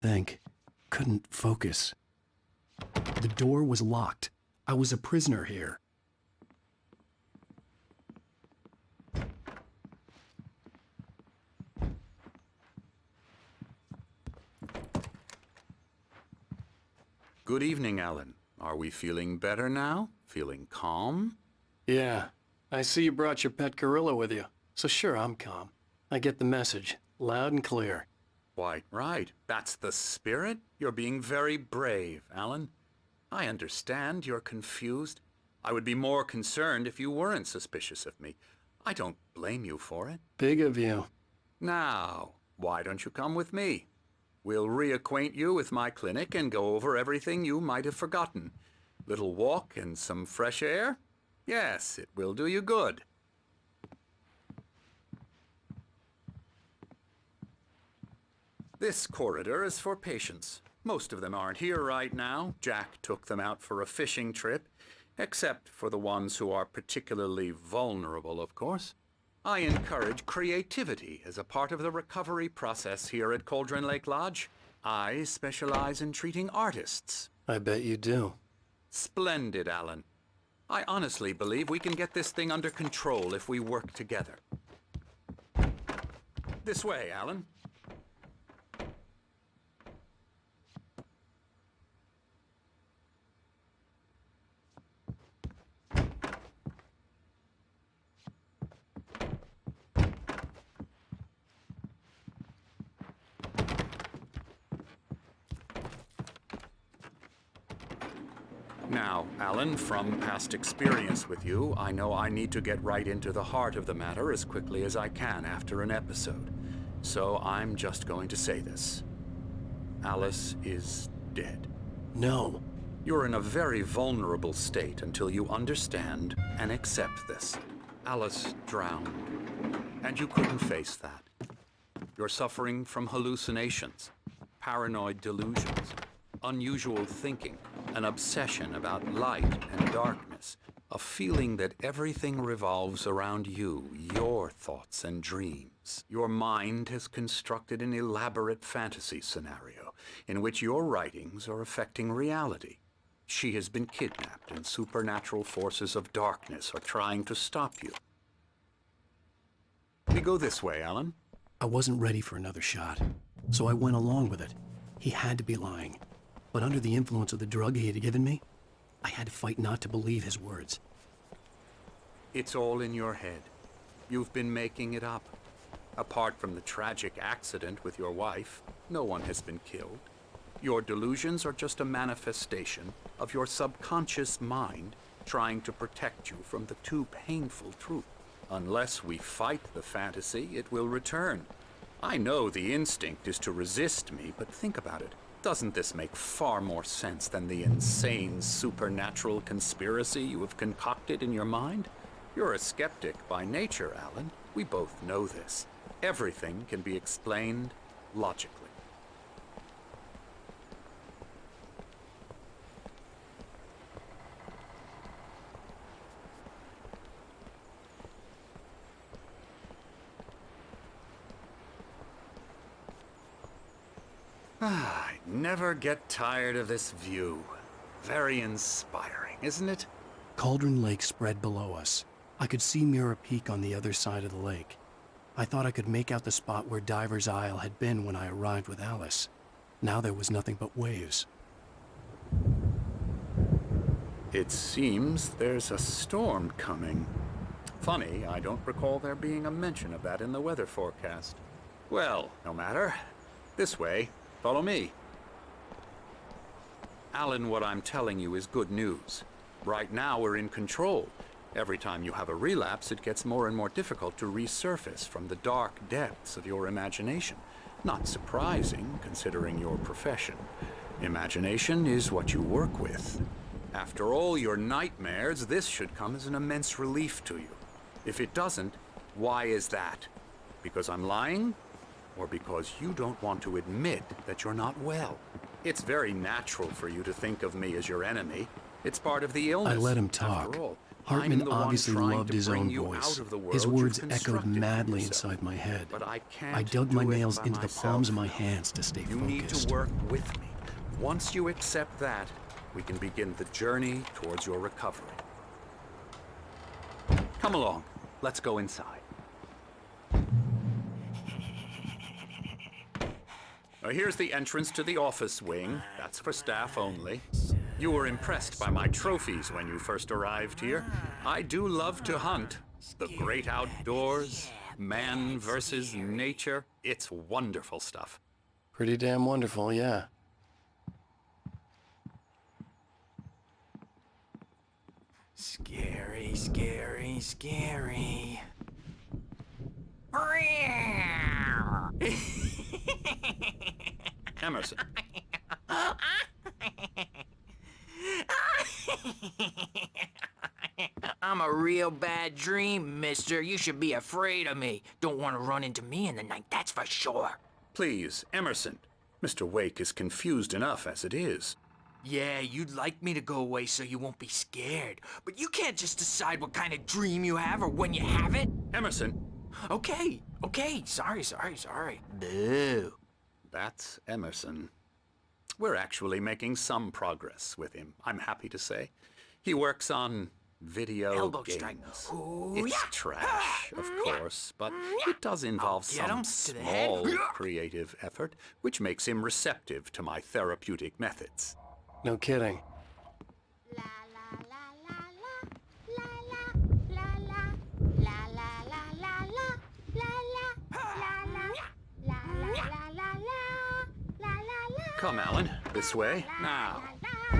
think. Couldn't focus. The door was locked. I was a prisoner here. Good evening, Alan. Are we feeling better now? Feeling calm? Yeah, I see you brought your pet gorilla with you. So sure, I'm calm. I get the message, loud and clear. Quite right. That's the spirit. You're being very brave, Alan. I understand you're confused. I would be more concerned if you weren't suspicious of me. I don't blame you for it. Big of you. Now, why don't you come with me? We'll reacquaint you with my clinic and go over everything you might have forgotten. Little walk and some fresh air? Yes, it will do you good. This corridor is for patients. Most of them aren't here right now. Jack took them out for a fishing trip, except for the ones who are particularly vulnerable, of course. I encourage creativity as a part of the recovery process here at Cauldron Lake Lodge. I specialize in treating artists. I bet you do. Splendid, Alan. I honestly believe we can get this thing under control if we work together. This way, Alan. Now, Alan, from past experience with you, I know I need to get right into the heart of the matter as quickly as I can after an episode. So I'm just going to say this. Alice is dead. No. You're in a very vulnerable state until you understand and accept this. Alice drowned, and you couldn't face that. You're suffering from hallucinations, paranoid delusions, unusual thinking, an obsession about light and darkness, a feeling that everything revolves around you, your thoughts and dreams. Your mind has constructed an elaborate fantasy scenario in which your writings are affecting reality. She has been kidnapped and supernatural forces of darkness are trying to stop you. We go this way, Alan. I wasn't ready for another shot, so I went along with it. He had to be lying. But under the influence of the drug he had given me, I had to fight not to believe his words. It's all in your head. You've been making it up. Apart from the tragic accident with your wife, no one has been killed. Your delusions are just a manifestation of your subconscious mind trying to protect you from the too painful truth. Unless we fight the fantasy, it will return. I know the instinct is to resist me, but think about it. Doesn't this make far more sense than the insane supernatural conspiracy you have concocted in your mind? You're a skeptic by nature, Alan. We both know this. Everything can be explained logically. I never get tired of this view. Very inspiring, isn't it? Cauldron Lake spread below us. I could see Mirror Peak on the other side of the lake. I thought I could make out the spot where Diver's Isle had been when I arrived with Alice. Now there was nothing but waves. It seems there's a storm coming. Funny, I don't recall there being a mention of that in the weather forecast. Well, no matter. This way. Follow me. Alan, what I'm telling you is good news. Right now, we're in control. Every time you have a relapse, it gets more and more difficult to resurface from the dark depths of your imagination. Not surprising, considering your profession. Imagination is what you work with. After all your nightmares, this should come as an immense relief to you. If it doesn't, why is that? Because I'm lying? Or because you don't want to admit that you're not well? It's very natural for you to think of me as your enemy. It's part of the illness. I let him talk. After all, Hartman the one obviously trying loved to his bring own you voice. out of the His world words you've echoed constructed for madly yourself. inside my head. But I can't I dug my do it nails by into the myself. palms of my hands to stay You need focused. to work with me. Once you accept that, we can begin the journey towards your recovery. Come along. Let's go inside. Now, here's the entrance to the office wing. That's for staff only. You were impressed by my trophies when you first arrived here. I do love to hunt. The great outdoors, man versus nature. It's wonderful stuff. Pretty damn wonderful, yeah. Scary, scary, scary. Emerson. I'm a real bad dream, mister. You should be afraid of me. Don't want to run into me in the night, that's for sure. Please, Emerson. Mr. Wake is confused enough as it is. Yeah, you'd like me to go away so you won't be scared. But you can't just decide what kind of dream you have or when you have it. Emerson. Okay, sorry. Boo. That's Emerson. We're actually making some progress with him, I'm happy to say. He works on video Elbow games. strike. Ooh, It's yeah. trash, of course, but it does involve get him some to the head. small creative effort, which makes him receptive to my therapeutic methods. No kidding. Come, Alan, this way. Now,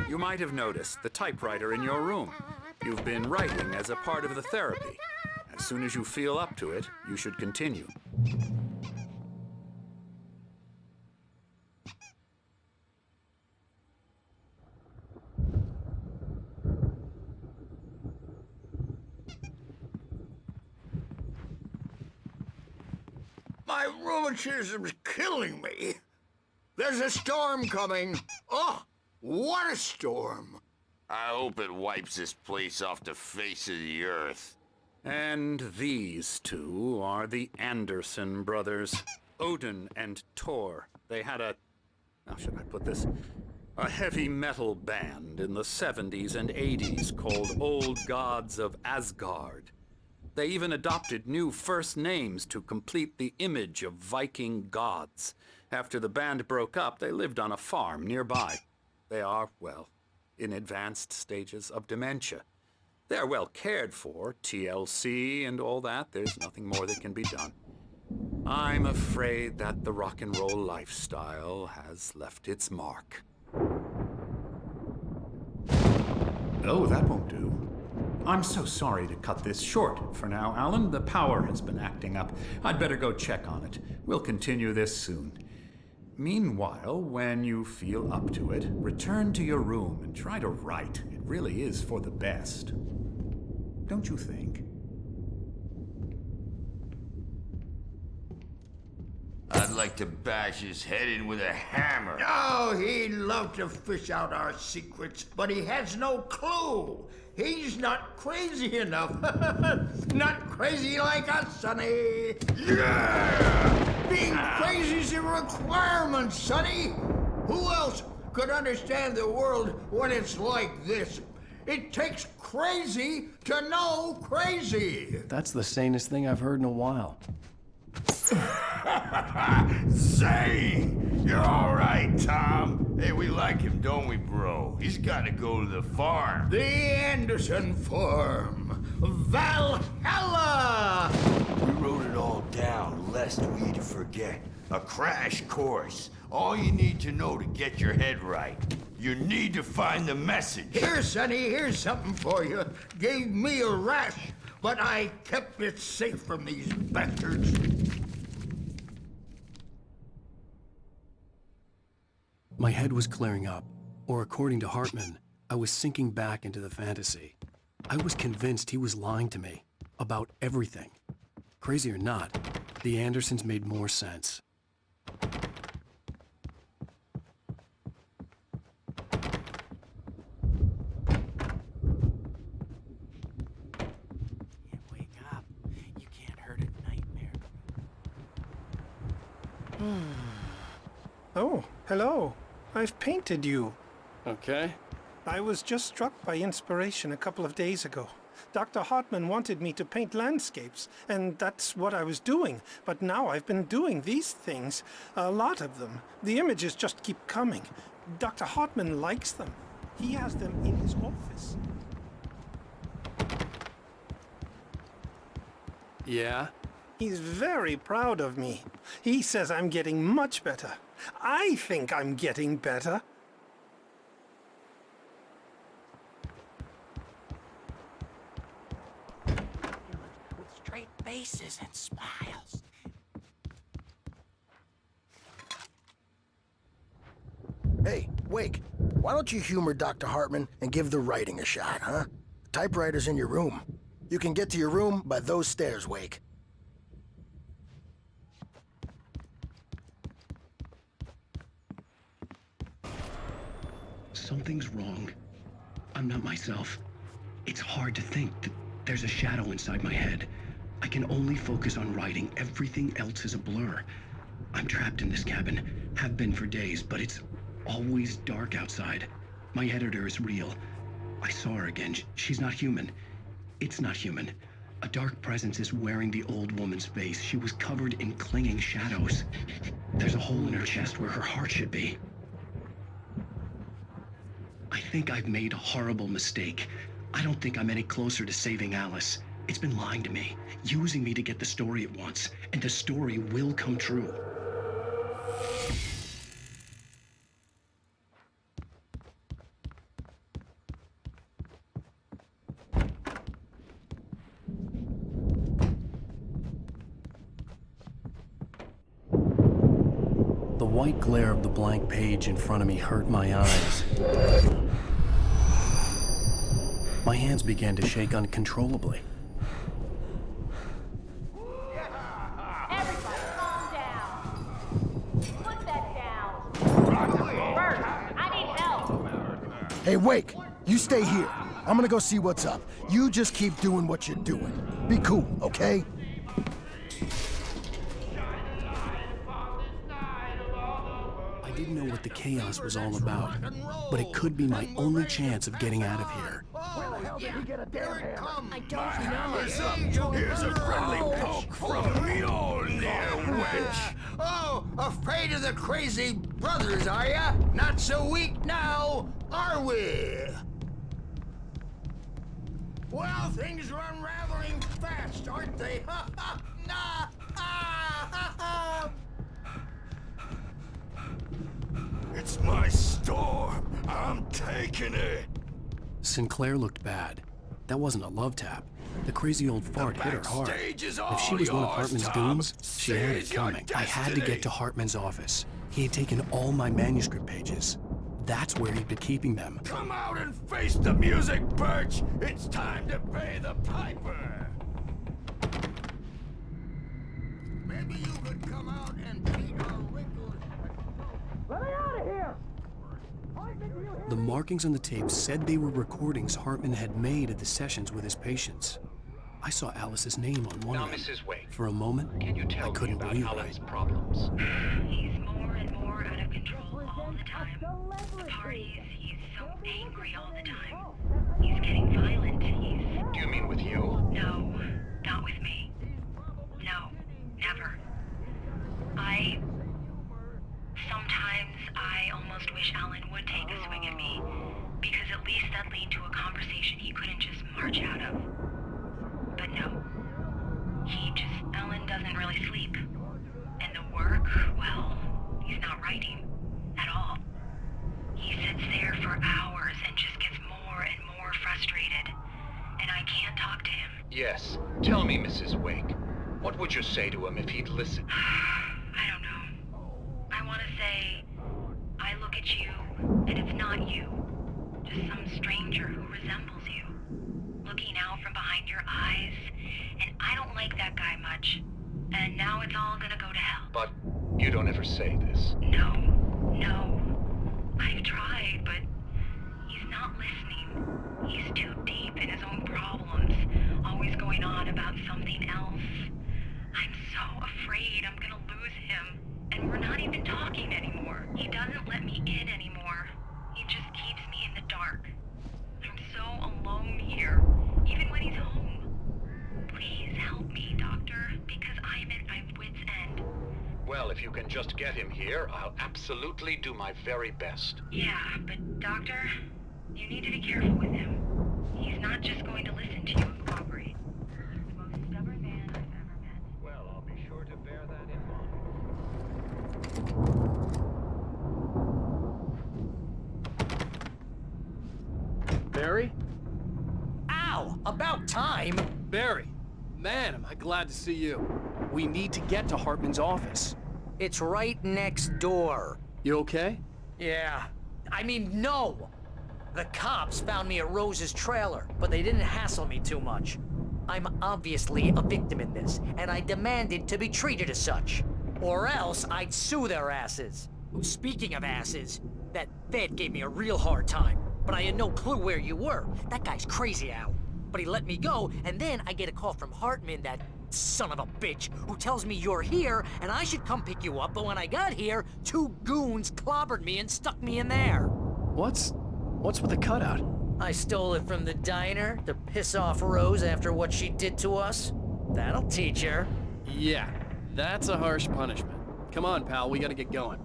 you might have noticed the typewriter in your room. You've been writing as a part of the therapy. As soon as you feel up to it, you should continue. My rheumatism's killing me. There's a storm coming. Oh, what a storm. I hope it wipes this place off the face of the earth. And these two are the Anderson brothers, Odin and Thor. They had how should I put this? A heavy metal band in the 70s and 80s called Old Gods of Asgard. They even adopted new first names to complete the image of Viking gods. After the band broke up, they lived on a farm nearby. They are, well, in advanced stages of dementia. They're well cared for, TLC and all that. There's nothing more that can be done. I'm afraid that the rock and roll lifestyle has left its mark. Oh, that won't do. I'm so sorry to cut this short for now, Alan. The power has been acting up. I'd better go check on it. We'll continue this soon. Meanwhile, when you feel up to it, return to your room and try to write. It really is for the best. Don't you think? I'd like to bash his head in with a hammer. Oh, he'd love to fish out our secrets, but he has no clue. He's not crazy enough. Not crazy like us, Sonny. Yeah! Being crazy's a requirement, Sonny. Who else could understand the world when it's like this? It takes crazy to know crazy. That's the sanest thing I've heard in a while. Zane! You're all right, Tom. Hey, we like him, don't we, bro? He's got to go to the farm. The Anderson Farm. Valhalla! We wrote it all down, lest we forget. A crash course. All you need to know to get your head right. You need to find the message. Here, Sonny, here's something for you. Gave me a rash, but I kept it safe from these bastards. My head was clearing up, or according to Hartman, I was sinking back into the fantasy. I was convinced he was lying to me about everything. Crazy or not, the Andersons made more sense. Oh, hello. I've painted you. Okay. I was just struck by inspiration a couple of days ago. Dr. Hartman wanted me to paint landscapes, and that's what I was doing. But now I've been doing these things, a lot of them. The images just keep coming. Dr. Hartman likes them. He has them in his office. Yeah? He's very proud of me. He says I'm getting much better. I think I'm getting better. With straight faces and smiles. Hey, Wake, why don't you humor Dr. Hartman and give the writing a shot, huh? The typewriter's in your room. You can get to your room by those stairs, Wake. Something's wrong. I'm not myself. It's hard to think that there's a shadow inside my head. I can only focus on writing. Everything else is a blur. I'm trapped in this cabin. Have been for days, but it's always dark outside. My editor is real. I saw her again. She's not human. It's not human. A dark presence is wearing the old woman's face. She was covered in clinging shadows. There's a hole in her chest where her heart should be. I think I've made a horrible mistake. I don't think I'm any closer to saving Alice. It's been lying to me, using me to get the story it wants, and the story will come true. The white glare of the blank page in front of me hurt my eyes. My hands began to shake uncontrollably. Everybody calm down. Put that down. First, I need help. Hey, Wake, you stay here. I'm gonna go see what's up. You just keep doing what you're doing. Be cool, okay? I didn't know what the chaos was all about, but it could be my only chance of getting out of here. I don't know. Here's a friendly poke from Mjolnir, wench. Oh, afraid of the crazy brothers, are ya? Not so weak now, are we? Well, things are unraveling fast, aren't they? It's my storm. I'm taking it. Sinclair looked bad. That wasn't a love tap. The crazy old fart hit her hard. Backstage is If she all was one of yours, Hartman's Tom. goons, she had it Seize your coming. I had to get destiny. to Hartman's office. He had taken all my manuscript pages. That's where he'd been keeping them. Come out and face the music, Birch. It's time to pay the piper. Maybe you could come out and beat our wrinkles. Let me out of here! The markings on the tape said they were recordings Hartman had made at the sessions with his patients. I saw Alice's name on one Now, of them. Mrs. Wake, For a moment, can you I tell me couldn't about believe Alan's it. problems? He's more and more out of control all the time. The parties, he's so angry all the time. He's getting violent. Do you mean with you? No, not with me. No, never. Sometimes I almost wish Alan would take a swing at me, because at least that lead to a conversation he couldn't just march out of. But no. Alan doesn't really sleep. And the work, well, he's not writing at all. He sits there for hours and just gets more and more frustrated. And I can't talk to him. Yes. Tell me, Mrs. Wake. What would you say to him if he'd listen? I don't know. I want to say, I look at you, and it's not you. Just some stranger who resembles you. Looking out from behind your eyes, and I don't like that guy much. And now it's all gonna go to hell. But you don't ever say this. No. I've tried, but he's not listening. He's too deep in his own problems, always going on about something else. I'm so afraid I'm gonna lose him, and we're dear. I'll absolutely do my very best. Yeah, but Doctor, you need to be careful with him. He's not just going to listen to you and cooperate. He's the most stubborn man I've ever met. Well, I'll be sure to bear that in mind. Barry? Ow! About time! Barry! Man, am I glad to see you. We need to get to Hartman's office. It's right next door. You okay? Yeah. I mean, no! The cops found me at Rose's trailer, but they didn't hassle me too much. I'm obviously a victim in this, and I demanded to be treated as such. Or else I'd sue their asses. Speaking of asses, that Fed gave me a real hard time, but I had no clue where you were. That guy's crazy, Al. But he let me go, and then I get a call from Hartman, that son of a bitch, who tells me you're here, and I should come pick you up, but when I got here, 2 goons clobbered me and stuck me in there. What's with the cutout? I stole it from the diner to piss off Rose after what she did to us. That'll teach her. Yeah, that's a harsh punishment. Come on, pal, we gotta get going.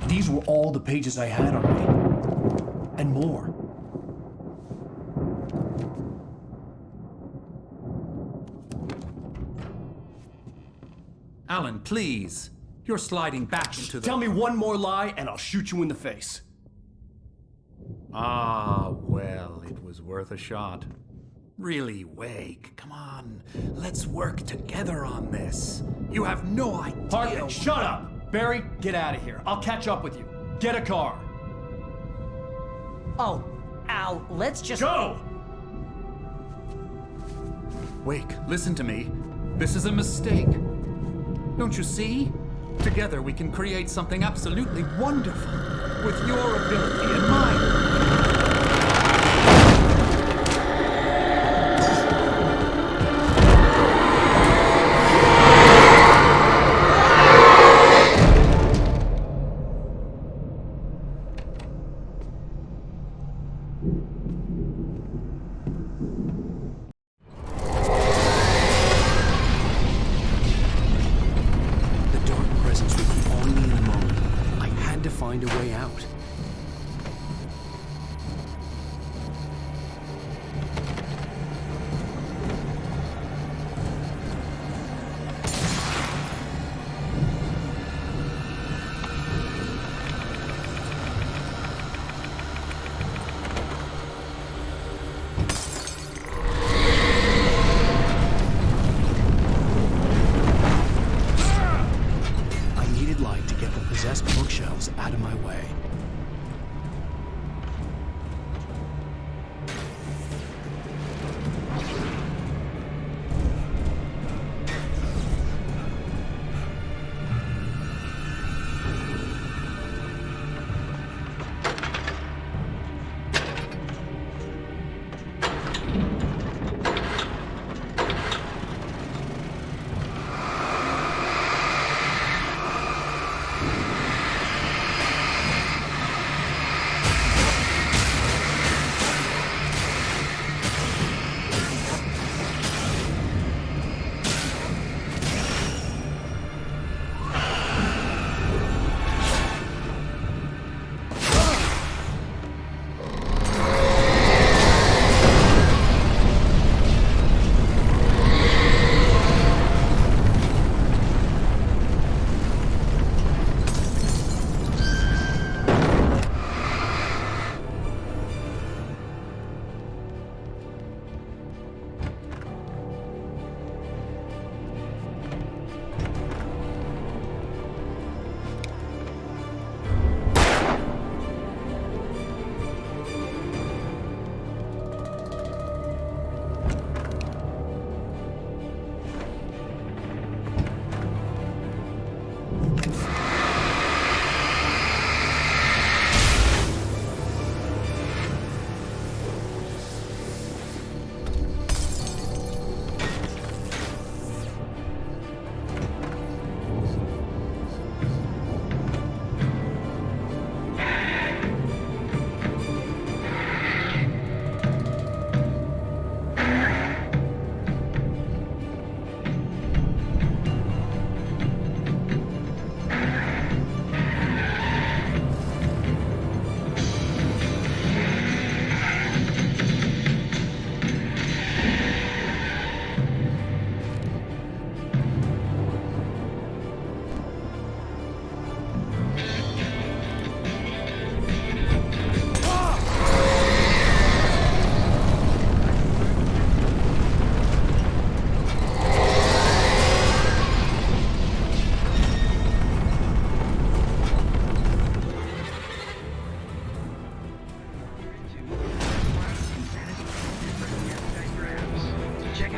These were all the pages I had on me. And more. Alan, please. You're sliding back into the... Tell me one more lie and I'll shoot you in the face. Ah, well, it was worth a shot. Really, Wake, come on. Let's work together on this. You have no idea... Hartman, shut up! Barry, get out of here. I'll catch up with you. Get a car. Oh, Al, let's just... Go! Wake, listen to me. This is a mistake. Don't you see? Together we can create something absolutely wonderful. With your ability and mine. Find a way out.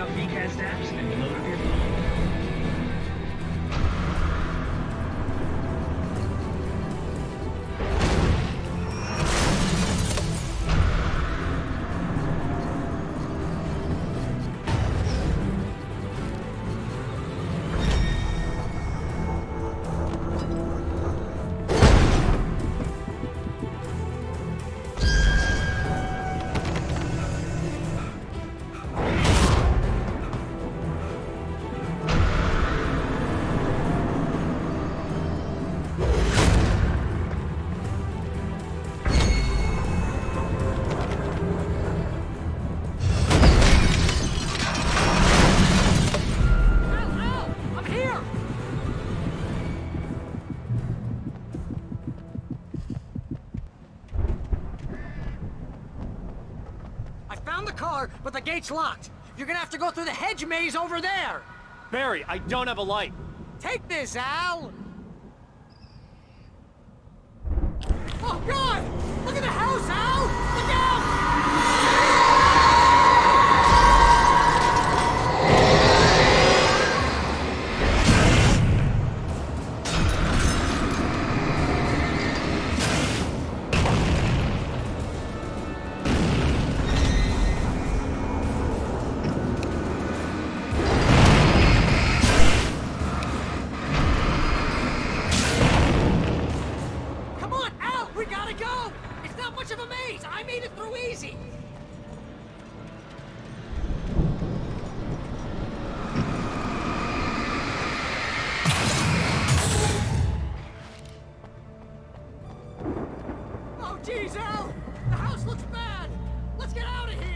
out VCast apps and load up your phone. But the gate's locked. You're gonna have to go through the hedge maze over there. Barry, I don't have a light. Take this, Al. Oh, God! Look at the house, Al! Look out! I made it through easy! Oh, geez, Al! The house looks bad! Let's get out of here!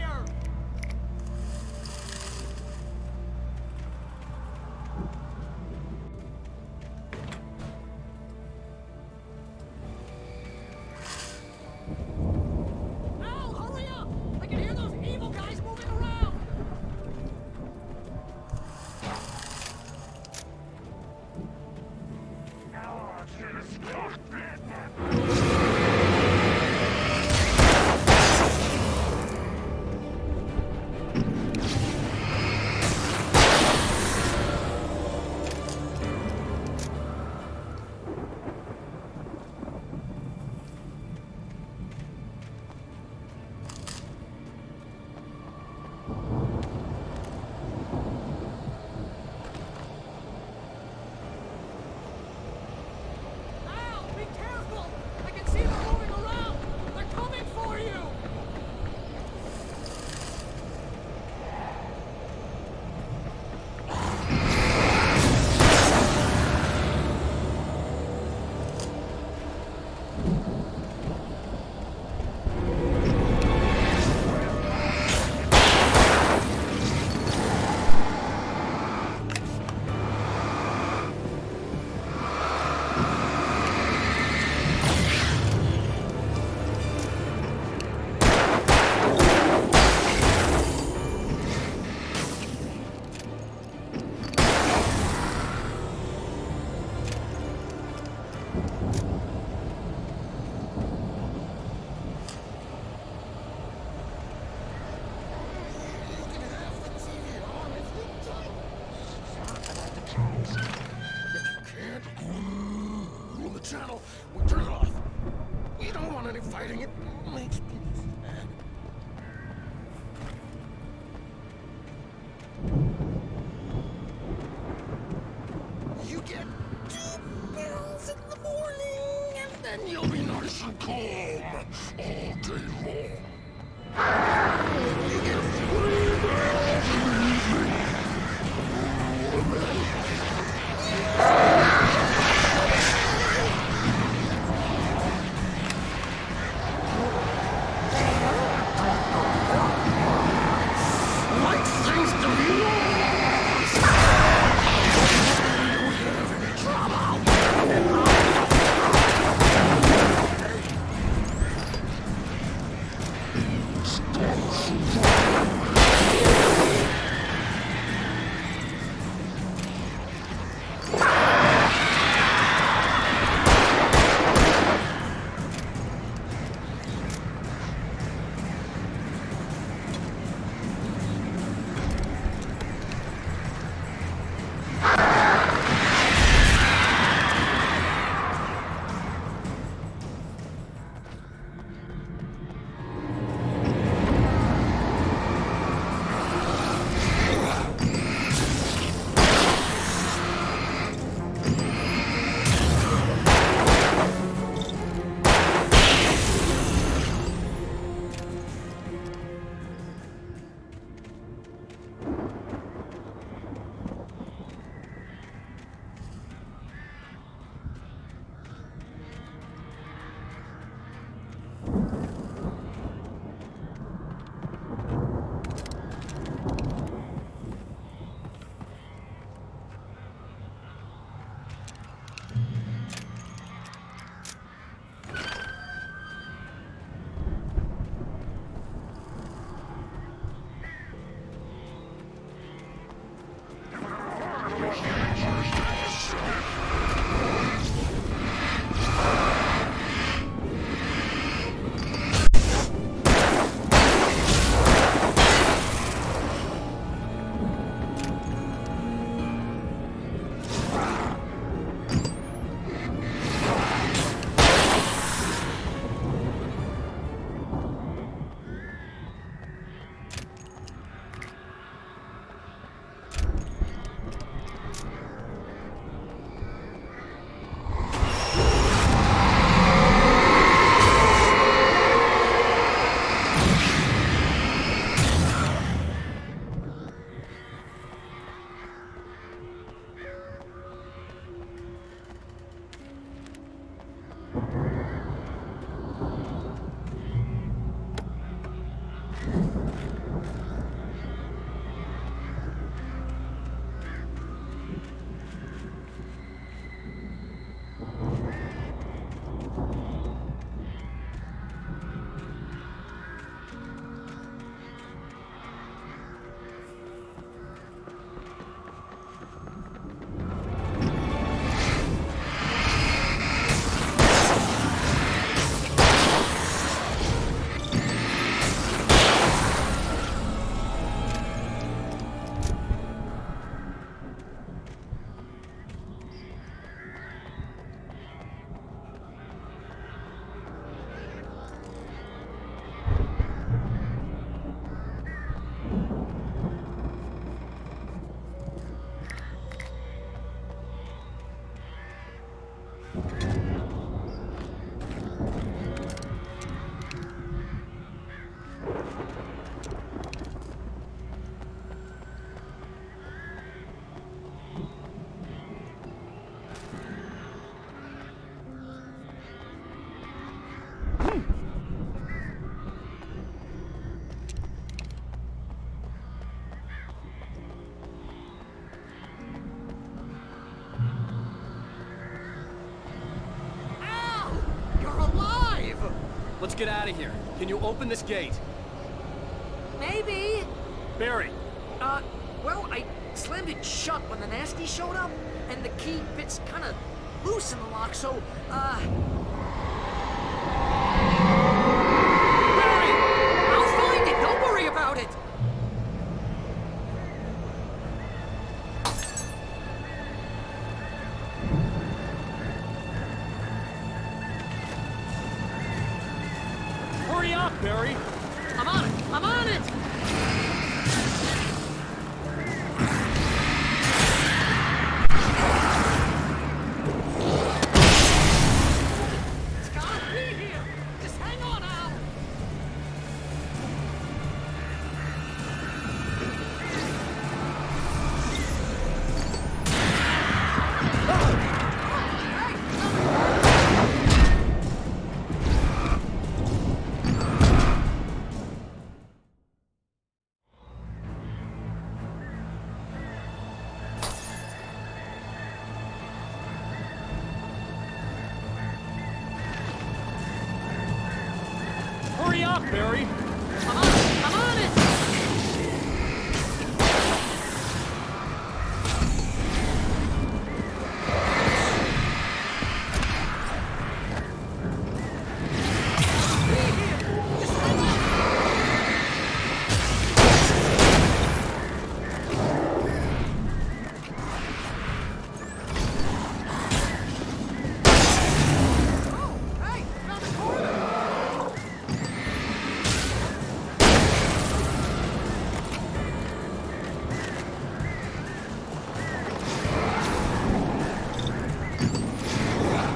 Channel, we'll turn it off. We don't want any fighting. It makes people mad. You get 2 pills in the morning, and then you'll be nice and calm all day long. You get 3 pills in the evening. let's get out of here. Can you open this gate? Maybe. Barry, Well, I slammed it shut when the nasty showed up, and the key fits kind of loose in the lock, so, Barry! I'll find it! Don't worry about it! hurry up, Barry! I'm on it! I'm on it! It's gotta be here! Just hang on, Al! Hurry up, Barry! I'm on it! I'm on it!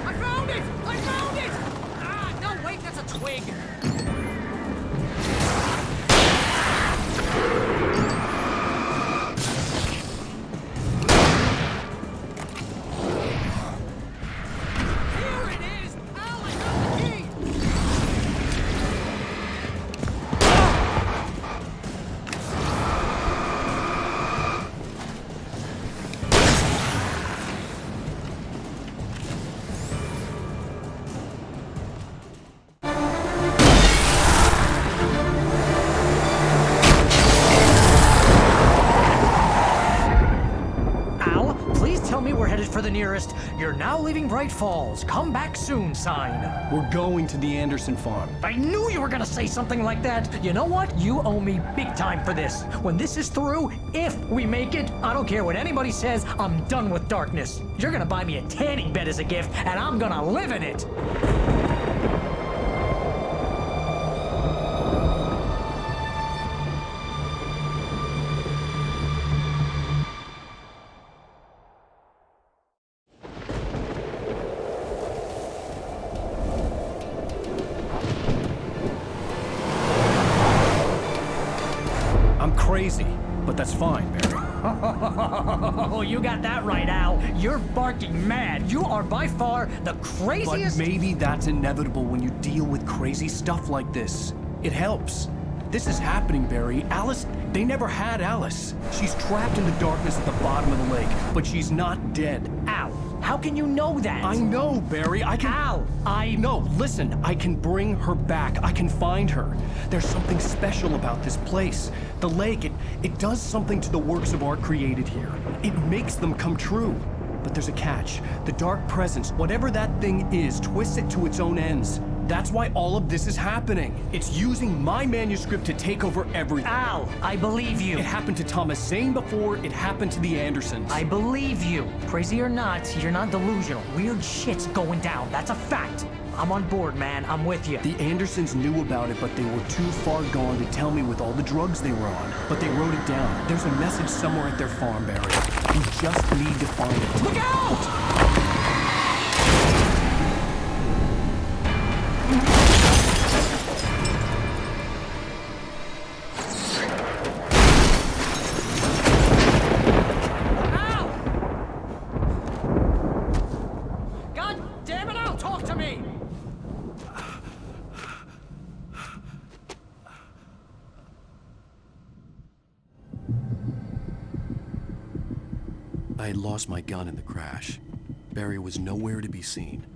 I found it! I found it! Ah, no, wait, that's a twig. Here it is! Al, I got the key! Al, please tell me we're headed for the nearest "You're now leaving Bright Falls. Come back soon" sign. We're going to the Anderson farm. I knew you were gonna say something like that. You know what? You owe me big time for this. When this is through, if we make it, I don't care what anybody says, I'm done with darkness. You're gonna buy me a tanning bed as a gift, and I'm gonna live in it. I'm crazy, but that's fine, Barry. Oh, you got that right, Al. You're barking mad. You are by far the But craziest. maybe that's inevitable when you deal with crazy stuff like this. It helps. This is happening, Barry. Alice, they never had Alice. She's trapped in the darkness at the bottom of the lake, but she's not dead. Al, how can you know that? I know, Barry. I can... Al, No, listen. I can bring her back. I can find her. There's something special about this place. The lake, it does something to the works of art created here. It makes them come true. But there's a catch. The dark presence, whatever that thing is, twists it to its own ends. That's why all of this is happening. It's using my manuscript to take over everything. Al, I believe you. It happened to Thomas Zane before, it happened to the Andersons. I believe you. Crazy or not, you're not delusional. Weird shit's going down. That's a fact. I'm on board, man. I'm with you. The Andersons knew about it, but they were too far gone to tell me with all the drugs they were on. But they wrote it down. There's a message somewhere at their farm, Barry. We just need to find it. Look out! God damn it, Al, talk to me! I had lost my gun in the crash. Barry was nowhere to be seen.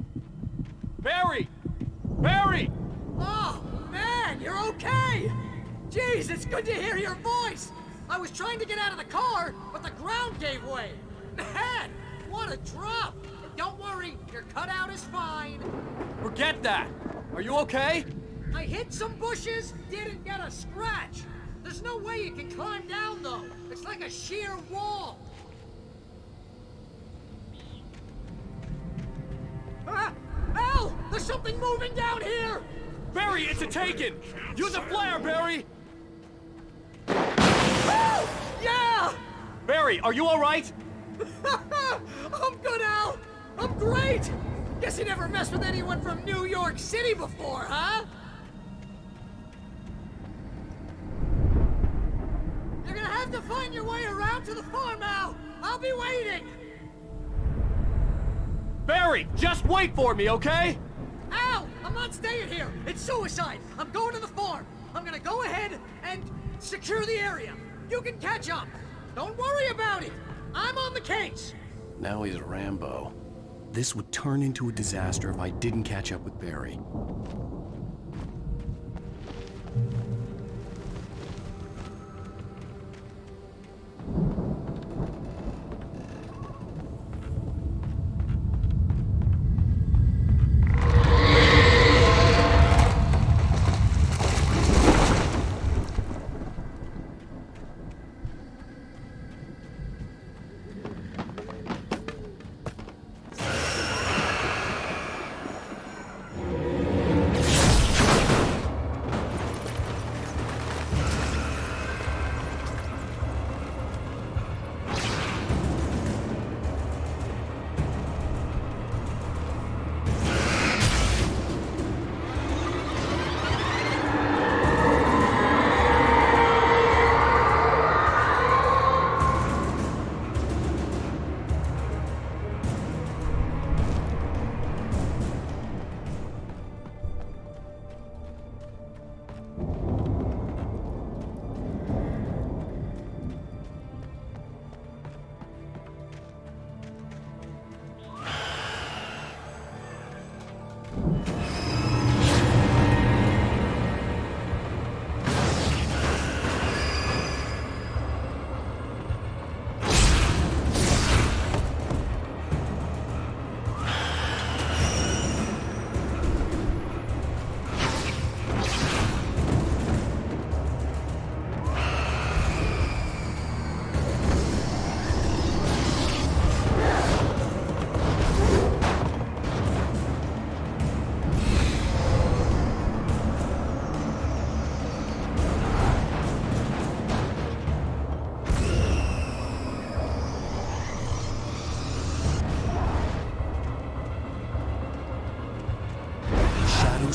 Barry! Barry! Oh, okay? Jeez, it's good to hear your voice. I was trying to get out of the car, but the ground gave way. Man, what a drop. Don't worry, your cutout is fine. Forget that! Are you okay? I hit some bushes, didn't get a scratch. There's no way you can climb down, though. It's like a sheer wall. Ah! Al! There's something moving down here! Barry, it's a taken! Use a flare, Barry! Oh! Yeah! Barry, are you alright? I'm good, Al! I'm great! Guess you never messed with anyone from New York City before, huh? You're gonna have to find your way around to the farm, Al! I'll be waiting! Barry, just wait for me, okay? Al! I'm not staying here! It's suicide! I'm going to the farm! I'm gonna go ahead and secure the area! You can catch up! Don't worry about it! I'm on the case! Now he's Rambo. This would turn into a disaster if I didn't catch up with Barry.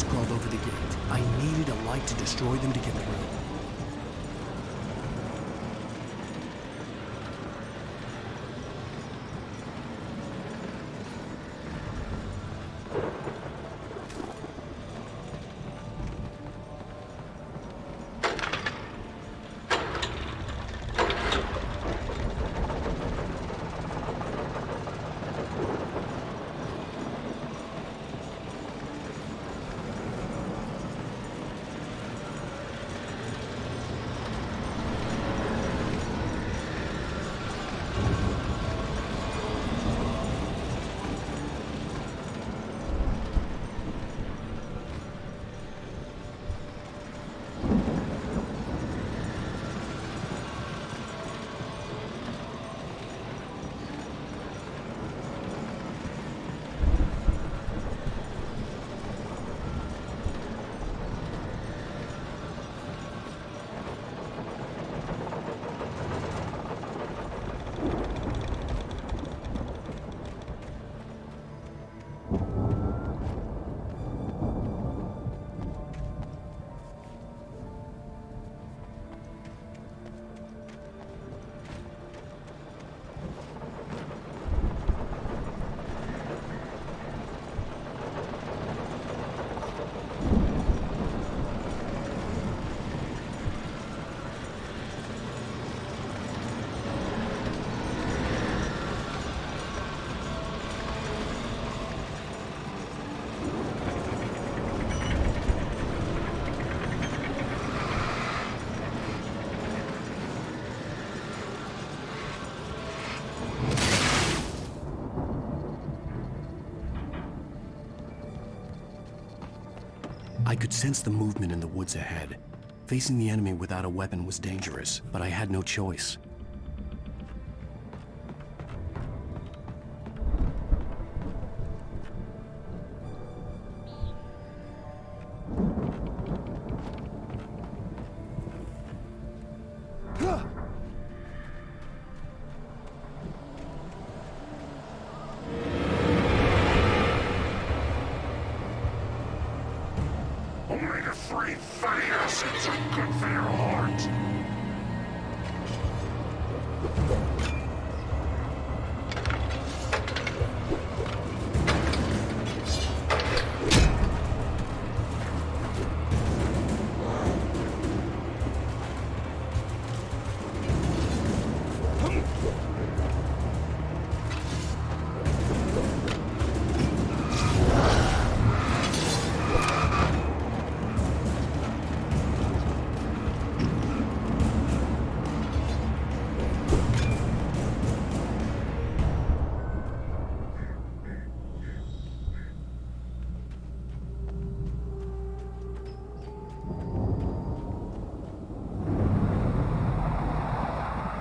Crawled over the gate. I needed a light to destroy them to get through. I could sense the movement in the woods ahead. Facing the enemy without a weapon was dangerous, but I had no choice. Omega-3 fatty acids are good for your heart.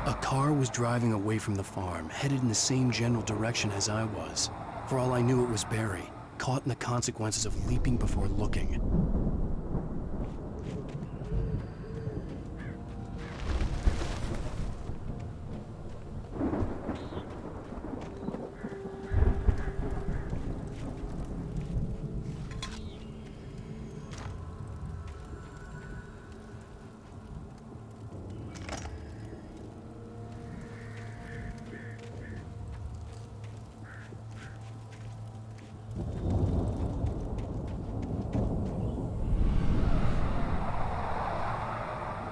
A car was driving away from the farm, headed in the same general direction as I was. For all I knew, it was Barry, caught in the consequences of leaping before looking.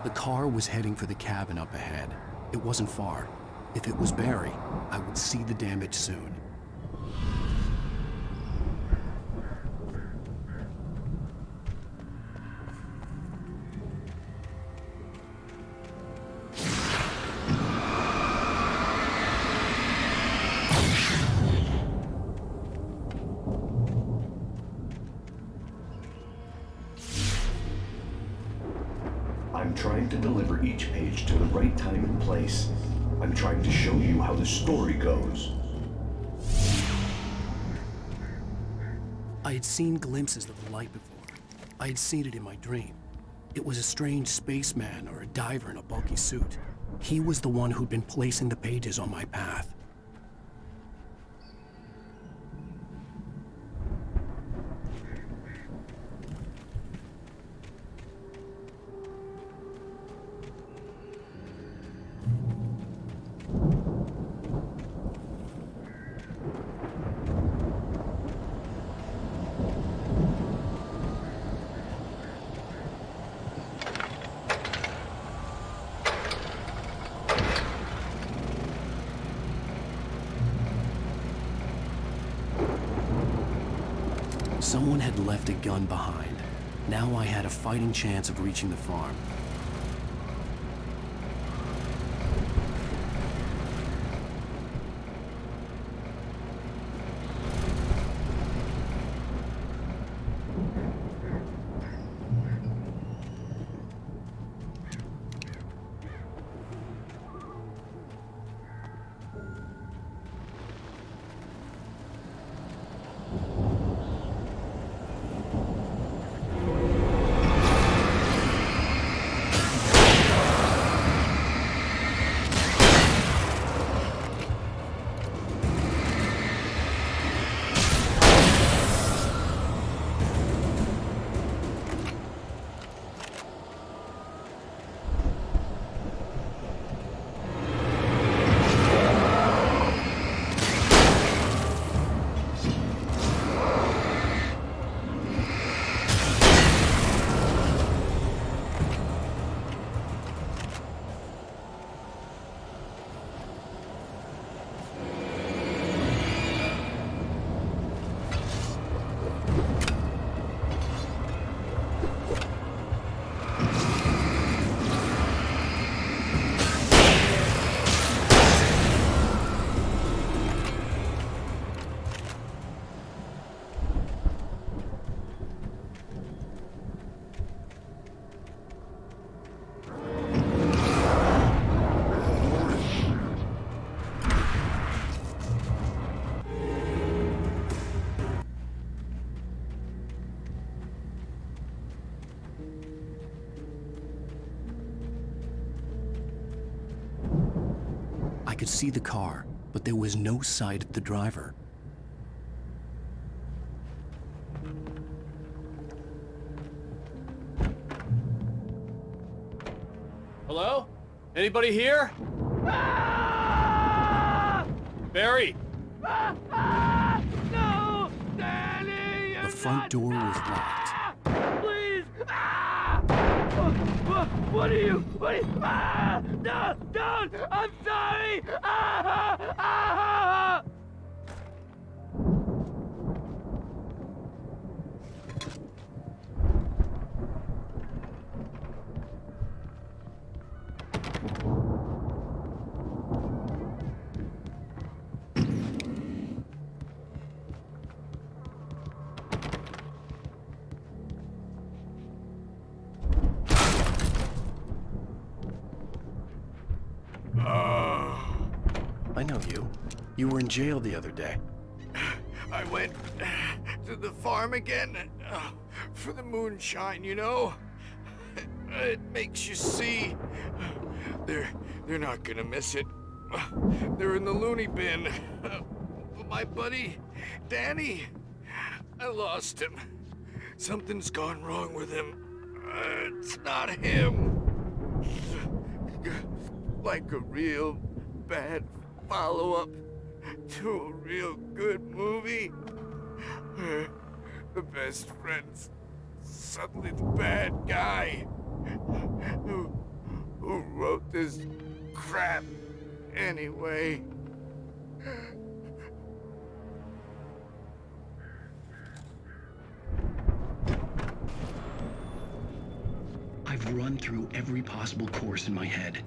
The car was heading for the cabin up ahead. It wasn't far. If it was Barry, I would see the damage soon. I'm trying to deliver each page to the right time and place. I'm trying to show you how the story goes. I had seen glimpses of the light before. I had seen it in my dream. It was a strange spaceman or a diver in a bulky suit. He was the one who'd been placing the pages on my path. Someone had left a gun behind. Now I had a fighting chance of reaching the farm. could see the car, but there was no sight of the driver. Hello? Anybody here? Barry! No! Danny! The front door was locked. Please! What are you? No! Don't! I'm sorry! I know you. You were in jail the other day. I went to the farm again for the moonshine, you know? It makes you see. They're not gonna miss it. They're in the loony bin. My buddy, Danny, I lost him. Something's gone wrong with him. It's not him. Like a real bad follow-up to a real good movie. The best friend's suddenly the bad guy. Who wrote this crap anyway? I've run through every possible course in my head.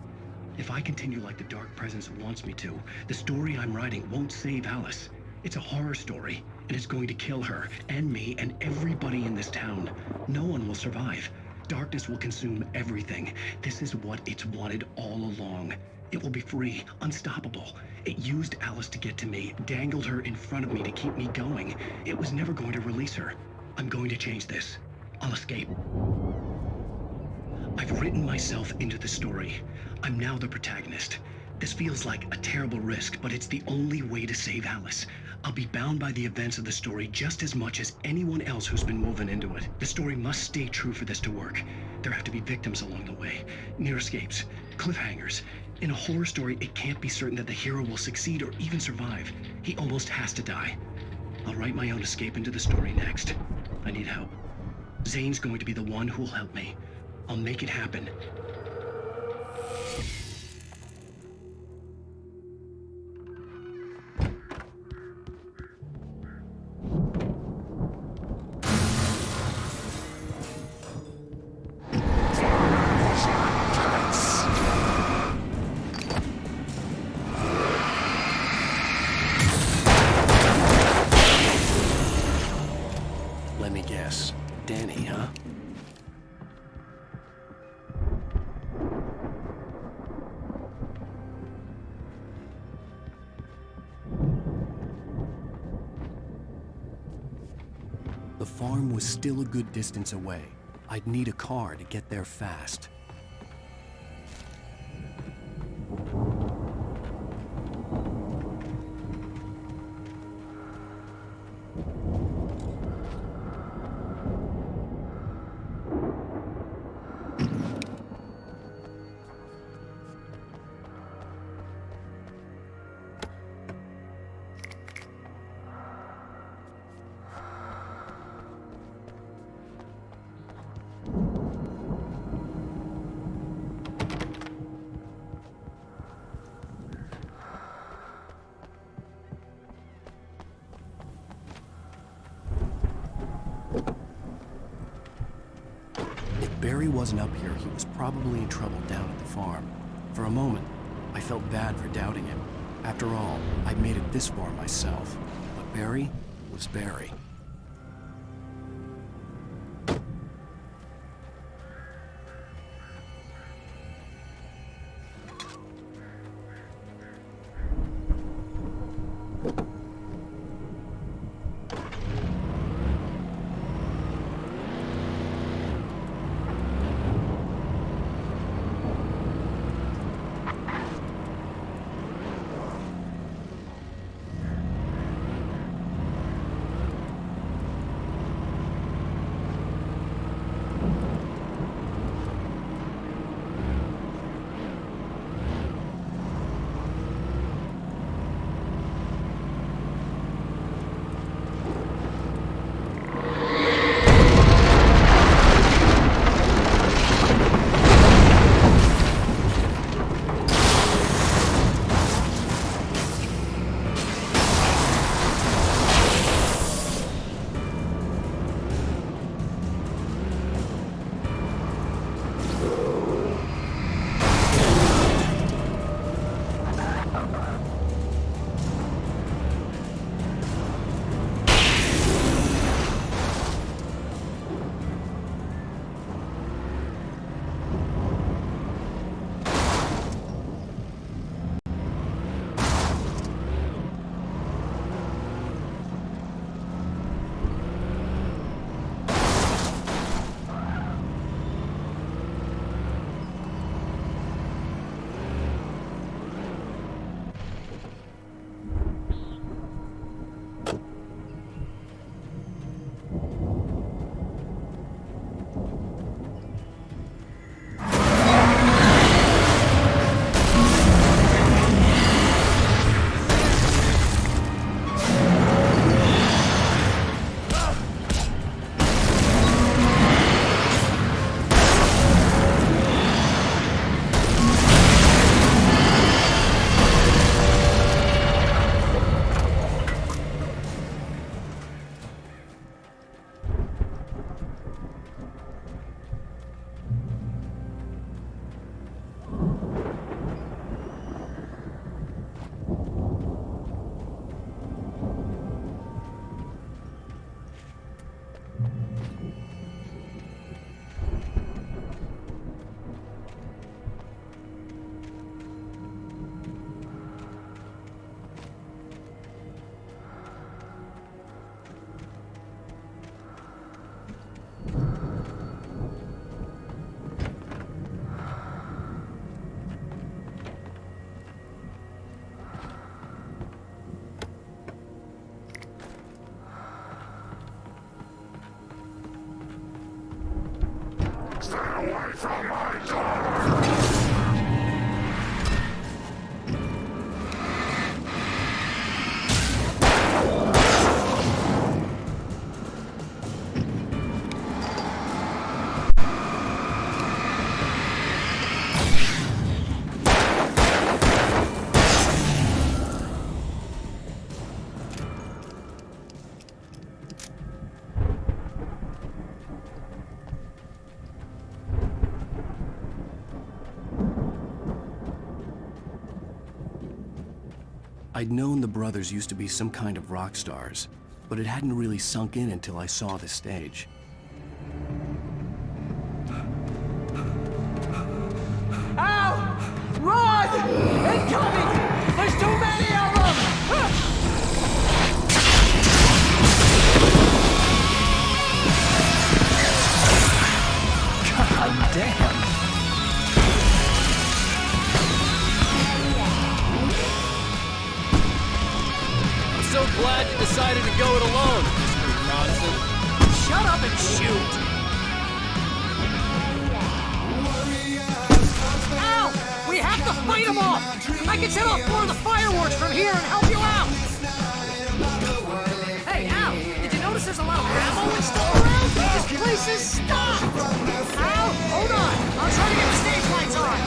If I continue like the Dark Presence wants me to, the story I'm writing won't save Alice. It's a horror story, and it's going to kill her, and me, and everybody in this town. No one will survive. Darkness will consume everything. This is what it's wanted all along. It will be free, unstoppable. It used Alice to get to me, dangled her in front of me to keep me going. It was never going to release her. I'm going to change this. I'll escape. I've written myself into the story. I'm now the protagonist. This feels like a terrible risk, but it's the only way to save Alice. I'll be bound by the events of the story just as much as anyone else who's been woven into it. The story must stay true for this to work. There have to be victims along the way, near escapes, cliffhangers. In a horror story, it can't be certain that the hero will succeed or even survive. He almost has to die. I'll write my own escape into the story next. I need help. Zane's going to be the one who'll help me. I'll make it happen. Let me guess. Danny, huh? The farm was still a good distance away. I'd need a car to get there fast. Barry wasn't up here, he was probably in trouble down at the farm. For a moment, I felt bad for doubting him. After all, I'd made it this far myself. But Barry was Barry. I'd known the brothers used to be some kind of rock stars, but it hadn't really sunk in until I saw the stage. Ow! Run! Incoming! There's too many of them! God damn. I'm so glad you decided to go it alone, Mr. Johnson. Shut up and shoot! Ow! We have to fight them off! I can set off more of the fireworks from here and help you out! Hey, Al! Did you notice there's a lot of ammo and stuff around? This place is stopped! Al, hold on! I'll try to get the stage lights on!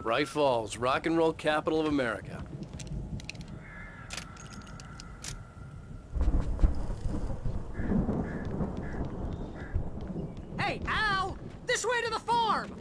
Bright Falls, rock and roll capital of America. Hey, Al! This way to the farm!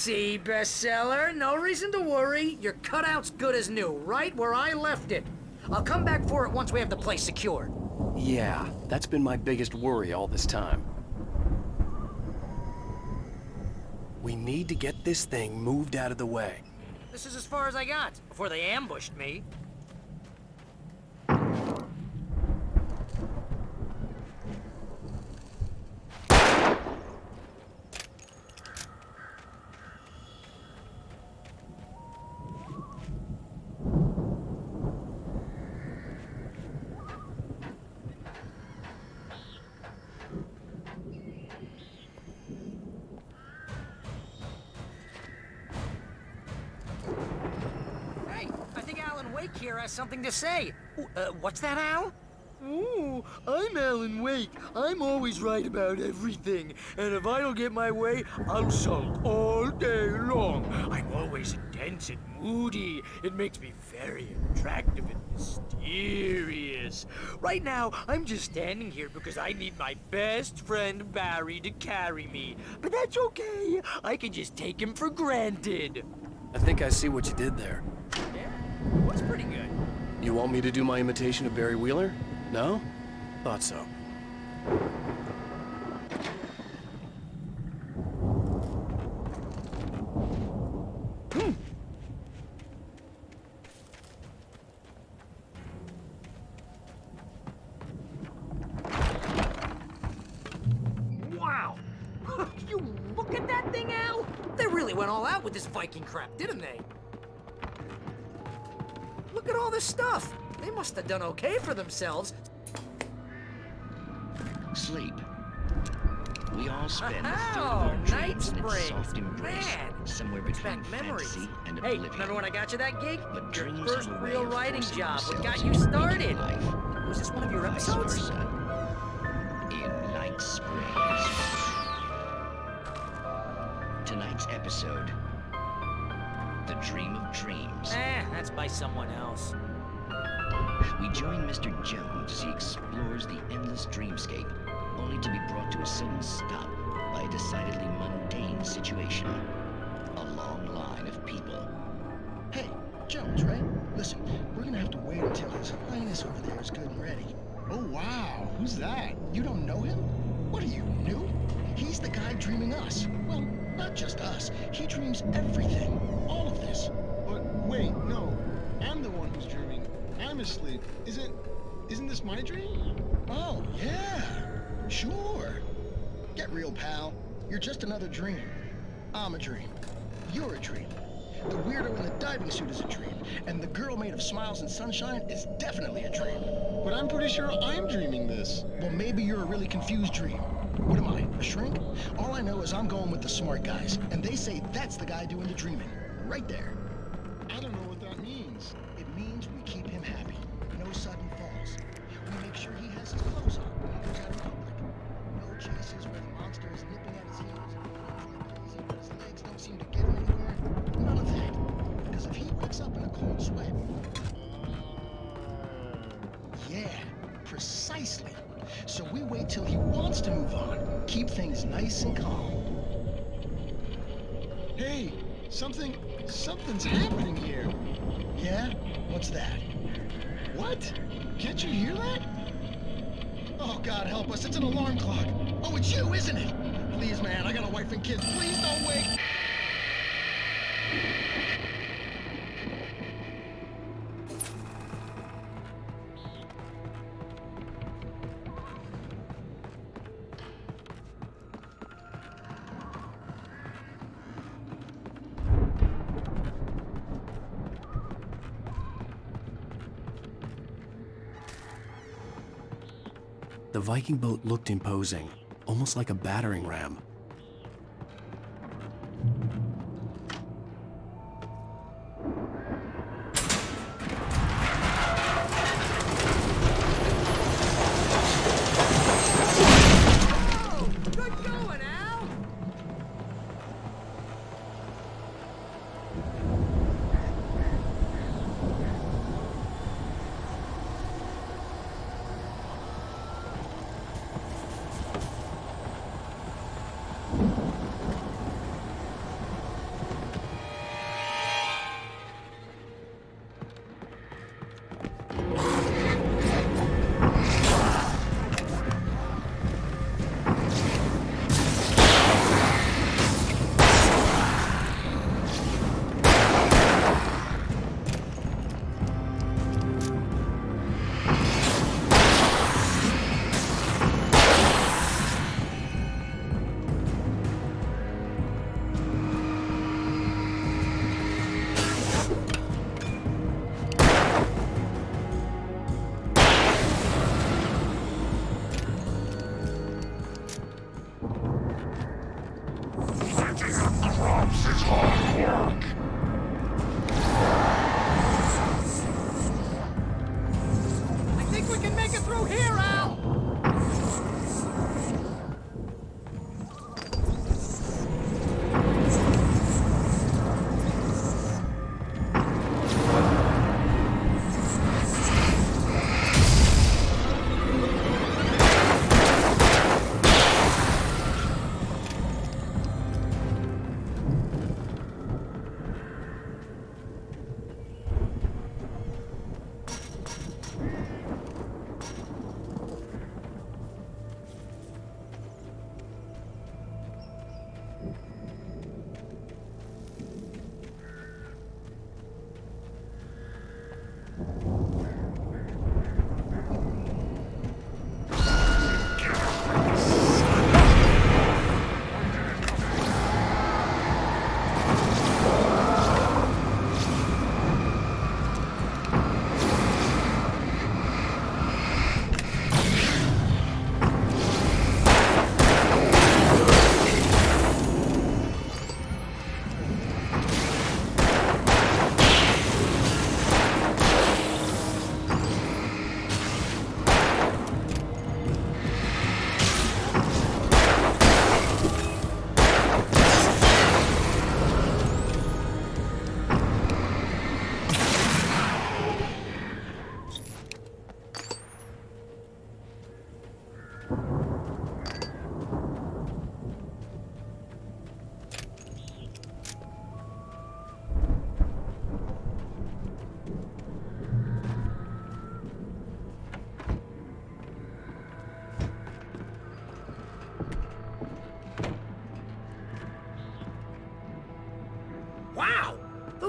See, bestseller, no reason to worry. Your cutout's good as new, right where I left it. I'll come back for it once we have the place secured. Yeah, that's been my biggest worry all this time. We need to get this thing moved out of the way. This is as far as I got, before they ambushed me. Here has something to say. What's that, Al? Ooh, I'm Alan Wake. I'm always right about everything. And if I don't get my way, I'll sulk all day long. I'm always intense and moody. It makes me very attractive and mysterious. Right now, I'm just standing here because I need my best friend Barry to carry me. But that's okay. I can just take him for granted. I think I see what you did there. Yeah, that's pretty good. You want me to do my imitation of Barry Wheeler? No? Thought so. Wow! You look at that thing, Al! They really went all out with this Viking crap, didn't they? Look at all this stuff! They must have done okay for themselves. Sleep. We all spend a third of Oh, our Night dreams in its Spring! soft embrace, Man! somewhere Brings between back memories. fantasy and Hey, oblivion. remember when I got you that gig? But Your dreams first have a way real of writing forcing job. What got themselves you into started? life. Was this one of your Vice episodes? versa. In Night Springs. Tonight's episode, The Dream of Dreams. That's by someone else. We join Mr. Jones as he explores the endless dreamscape, only to be brought to a sudden stop by a decidedly mundane situation. A long line of people. Hey, Jones, right? Listen, we're gonna have to wait until His Highness over there is good and ready. Oh, wow. Who's that? You don't know him? What are you, new? He's the guy dreaming us. Well, not just us. He dreams everything. All of this. But wait, no. I'm the one who's dreaming. I'm asleep. Isn't this my dream? Oh, yeah. Sure. Get real, pal. You're just another dream. I'm a dream. You're a dream. The weirdo in the diving suit is a dream. And the girl made of smiles and sunshine is definitely a dream. But I'm pretty sure I'm dreaming this. Well, maybe you're a really confused dream. What am I, a shrink? All I know is I'm going with the smart guys. And they say that's the guy doing the dreaming. Right there. I don't know what that means. It means we keep him happy. No sudden falls. We make sure he has his clothes on when he goes out in public. No chases where the monster is nipping at his heels and running like crazy, but his legs don't seem to get him anywhere. None of that. Because if he wakes up in a cold sweat... Yeah, precisely. So we wait till he wants to move on. Keep things nice and calm. Hey, something's happening here. Yeah? What's that? What? Can't you hear that? Oh, God help us, it's an alarm clock. Oh, it's you, isn't it? Please, man, I got a wife and kids. Please don't wake. The Viking boat looked imposing, almost like a battering ram. Good going, Al!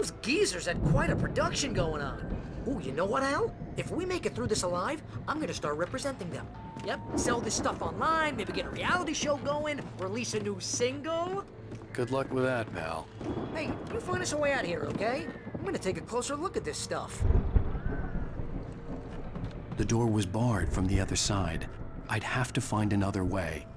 Those geezers had quite a production going on. Ooh, you know what, Al? If we make it through this alive, I'm gonna start representing them. Yep, sell this stuff online, maybe get a reality show going, release a new single. Good luck with that, pal. Hey, you find us a way out here, okay? I'm gonna take a closer look at this stuff. The door was barred from the other side. I'd have to find another way.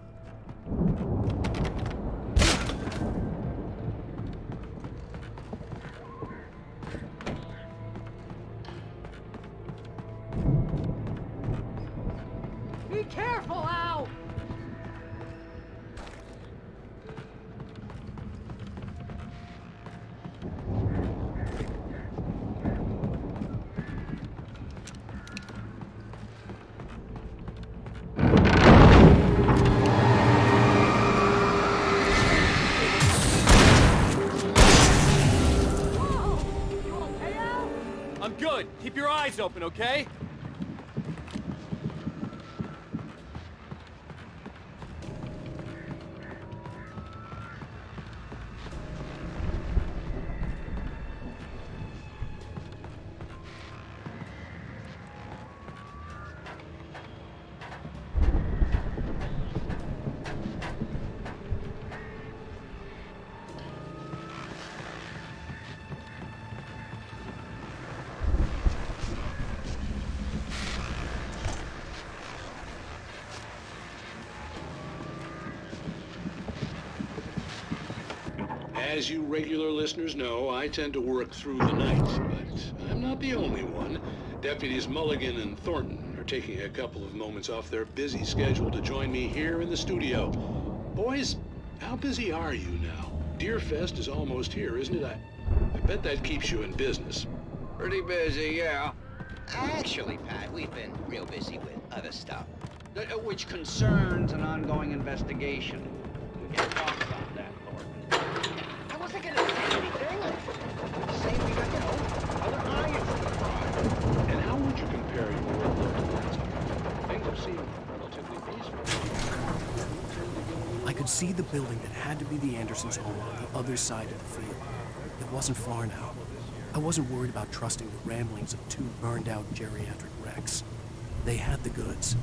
Be careful, Al! I'm good. Keep your eyes open, okay? As you regular listeners know, I tend to work through the night, but I'm not the only one. Deputies Mulligan and Thornton are taking a couple of moments off their busy schedule to join me here in the studio. Boys, how busy are you now? Deerfest is almost here, isn't it? I bet that keeps you in business. Pretty busy, yeah. Actually, Pat, we've been real busy with other stuff, which concerns an ongoing investigation. We can talk about that, Thornton. I wasn't gonna say anything. Say we got, other irons in the fire. And how would you compare your workload to that? Things have seemed relatively peaceful. I could see the building that had to be the Andersons' home on the other side of the field. It wasn't far now. I wasn't worried about trusting the ramblings of two burned-out geriatric wrecks. They had the goods.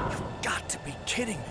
You've got to be kidding me.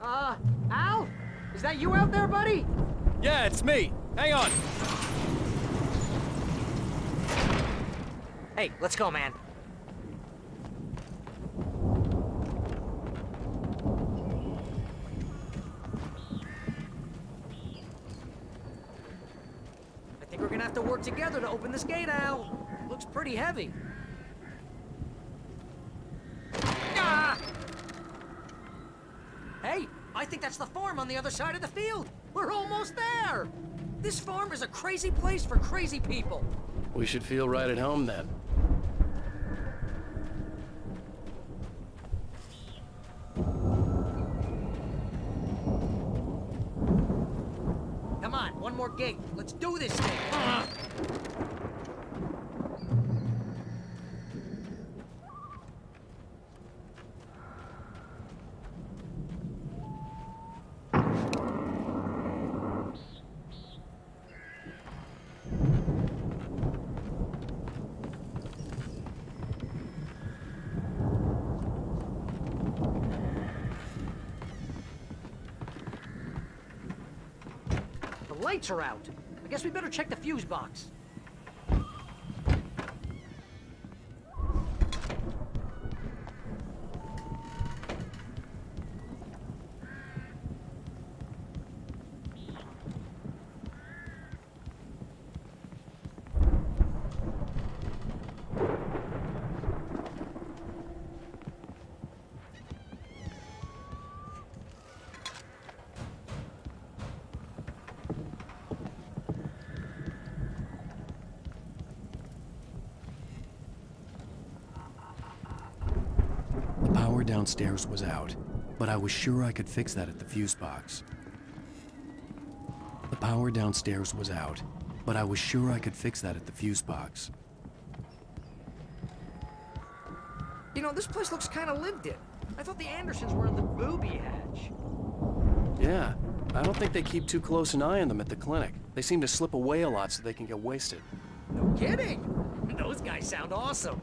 Al? Is that you out there, buddy? Yeah, it's me. Hang on. Hey, let's go, man. I think we're gonna have to work together to open this gate, Al. Looks pretty heavy. Ah! Hey, I think that's the farm on the other side of the field. We're almost there. This farm is a crazy place for crazy people. We should feel right at home then. Come on, one more gate. Let's do this thing. The lights are out. I guess we better check the fuse box. The power downstairs was out, but I was sure I could fix that at the fuse box. The power downstairs was out, but I was sure I could fix that at the fuse box. You know, this place looks kind of lived in. I thought the Andersons were in the booby hatch. Yeah, I don't think they keep too close an eye on them at the clinic. They seem to slip away a lot so they can get wasted. No kidding. Those guys sound awesome.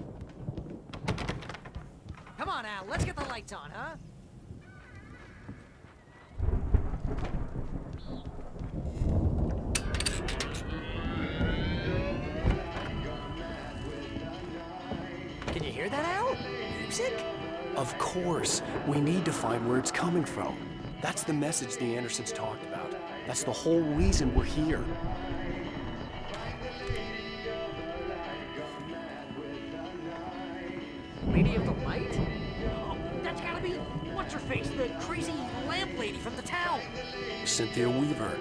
Come on, Al, let's get the lights on, huh? Can you hear that, Al? Music? Of course. We need to find where it's coming from. That's the message the Andersons talked about. That's the whole reason we're here. Lady of the Light? Oh, that's gotta be what's-her-face, the crazy lamp lady from the town. Cynthia Weaver.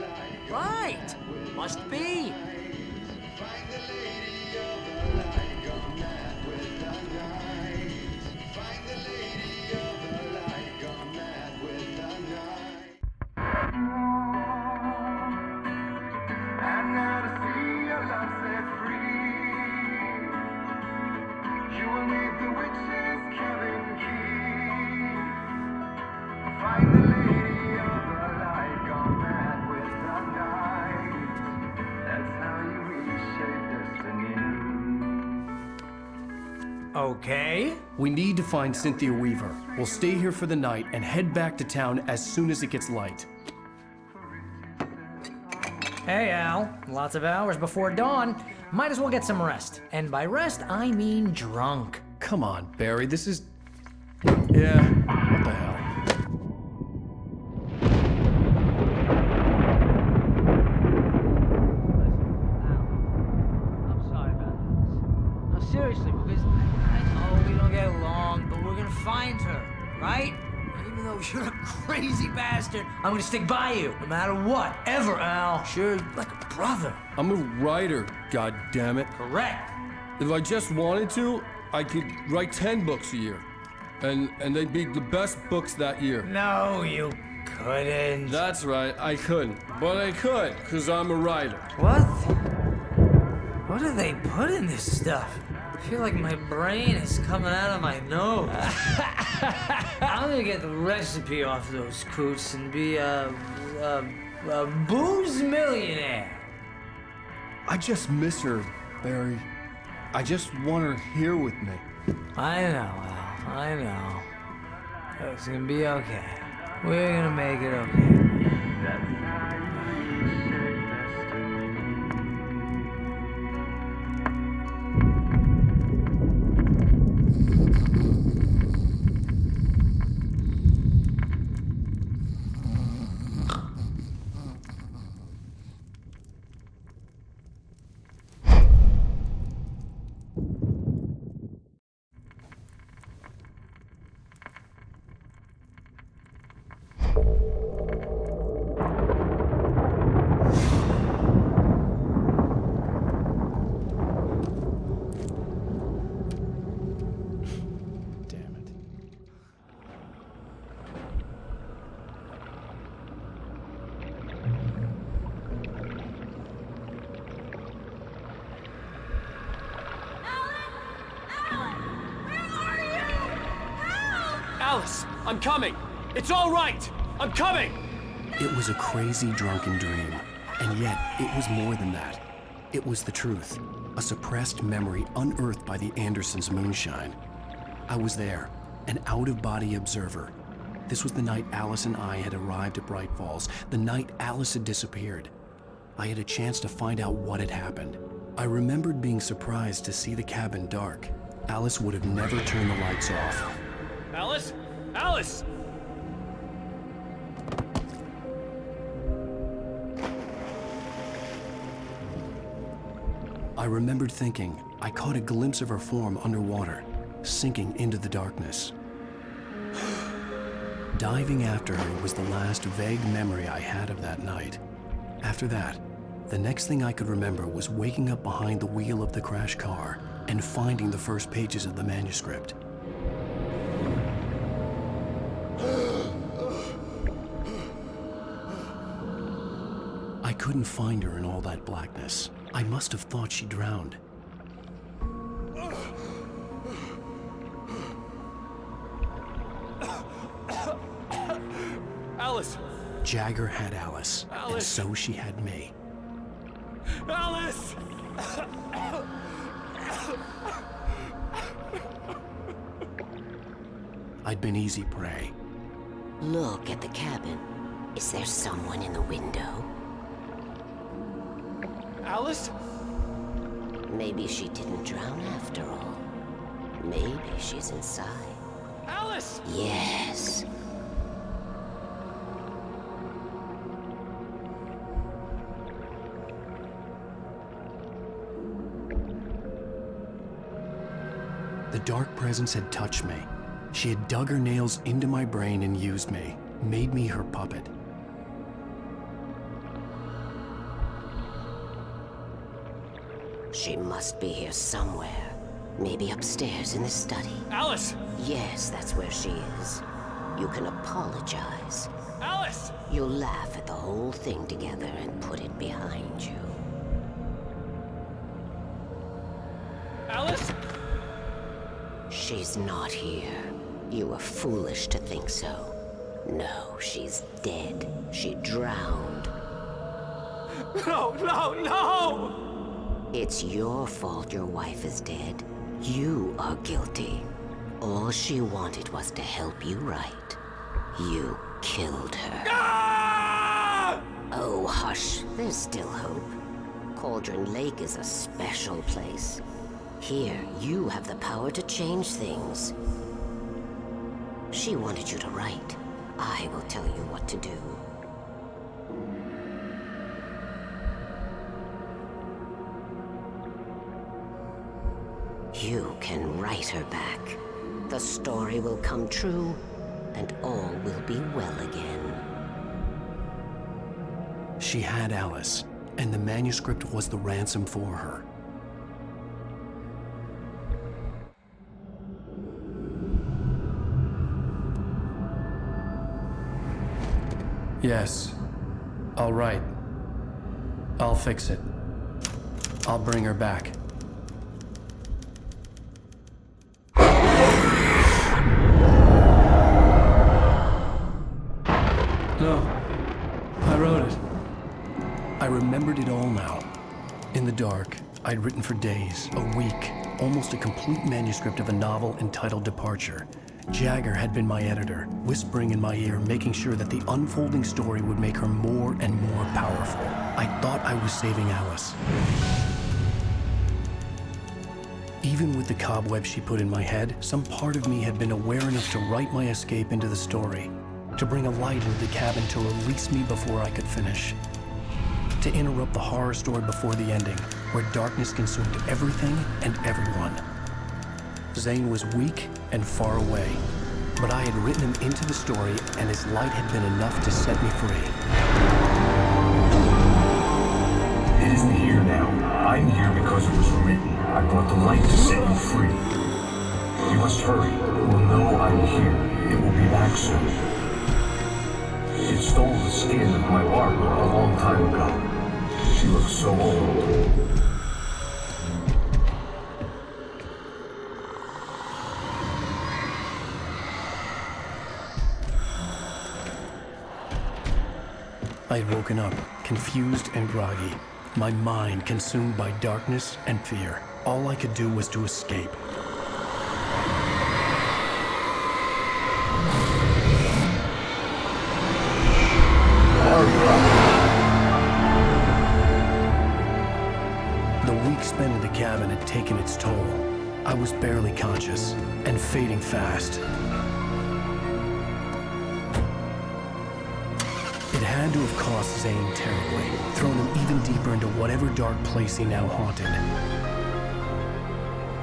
Right. Must be. Okay. We need to find Cynthia Weaver. We'll stay here for the night and head back to town as soon as it gets light. Hey, Al. Lots of hours before dawn. Might as well get some rest. And by rest, I mean drunk. Come on, Barry, this is... Yeah, what the hell? I'm sorry about this. No, seriously, because I know we don't get along, but we're gonna find her, right? And even though you're a crazy bastard, I'm gonna stick by you, no matter what, ever, Al. Sure, like a brother. I'm a writer, goddammit. Correct. If I just wanted to, I could write 10 books a year. And they'd be the best books that year. No, you couldn't. That's right, I couldn't. But I could, because I'm a writer. What? What do they put in this stuff? I feel like my brain is coming out of my nose. I'm gonna get the recipe off those coots and be a booze millionaire. I just miss her, Barry. I just want her here with me. I know, Al. I know. It's gonna be okay. We're gonna make it okay. Alice, I'm coming! It's all right! I'm coming! It was a crazy, drunken dream, and yet it was more than that. It was the truth, a suppressed memory unearthed by the Andersons' moonshine. I was there, an out-of-body observer. This was the night Alice and I had arrived at Bright Falls, the night Alice had disappeared. I had a chance to find out what had happened. I remembered being surprised to see the cabin dark. Alice would have never turned the lights off. Alice? Alice! I remembered thinking I caught a glimpse of her form underwater, sinking into the darkness. Diving after her was the last vague memory I had of that night. After that, the next thing I could remember was waking up behind the wheel of the crashed car and finding the first pages of the manuscript. I couldn't find her in all that blackness. I must have thought she drowned. Alice! Jagger had Alice, and so she had me. Alice! I'd been easy prey. Look at the cabin. Is there someone in the window? Alice? Maybe she didn't drown after all. Maybe she's inside. Alice! Yes. The dark presence had touched me. She had dug her nails into my brain and used me, made me her puppet. She must be here somewhere. Maybe upstairs in the study. Alice! Yes, that's where she is. You can apologize. Alice! You'll laugh at the whole thing together and put it behind you. Alice? She's not here. You were foolish to think so. No, she's dead. She drowned. No, no, no! It's your fault your wife is dead. You are guilty. All she wanted was to help you right. You killed her. Ah! Oh, hush. There's still hope. Cauldron Lake is a special place. Here, you have the power to change things. She wanted you to write. I will tell you what to do. You can write her back. The story will come true, and all will be well again. She had Alice, and the manuscript was the ransom for her. Yes. All right. I'll fix it. I'll bring her back. No. I wrote it. I remembered it all now. In the dark, I'd written for days, a week, almost a complete manuscript of a novel entitled Departure, Jagger had been my editor, whispering in my ear, making sure that the unfolding story would make her more and more powerful. I thought I was saving Alice. Even with the cobweb she put in my head, some part of me had been aware enough to write my escape into the story, to bring a light into the cabin to release me before I could finish, to interrupt the horror story before the ending, where darkness consumed everything and everyone. Zane was weak and far away, but I had written him into the story, and his light had been enough to set me free. It isn't here now. I'm here because it was written. I brought the light to set you free. You must hurry. It will know I'm here. It will be back soon. It stole the skin of my Barbara a long time ago. She looks so old. I had woken up, confused and groggy, my mind consumed by darkness and fear. All I could do was to escape. The week spent in the cabin had taken its toll. I was barely conscious and fading fast. It had to have cost Zane terribly, thrown him even deeper into whatever dark place he now haunted.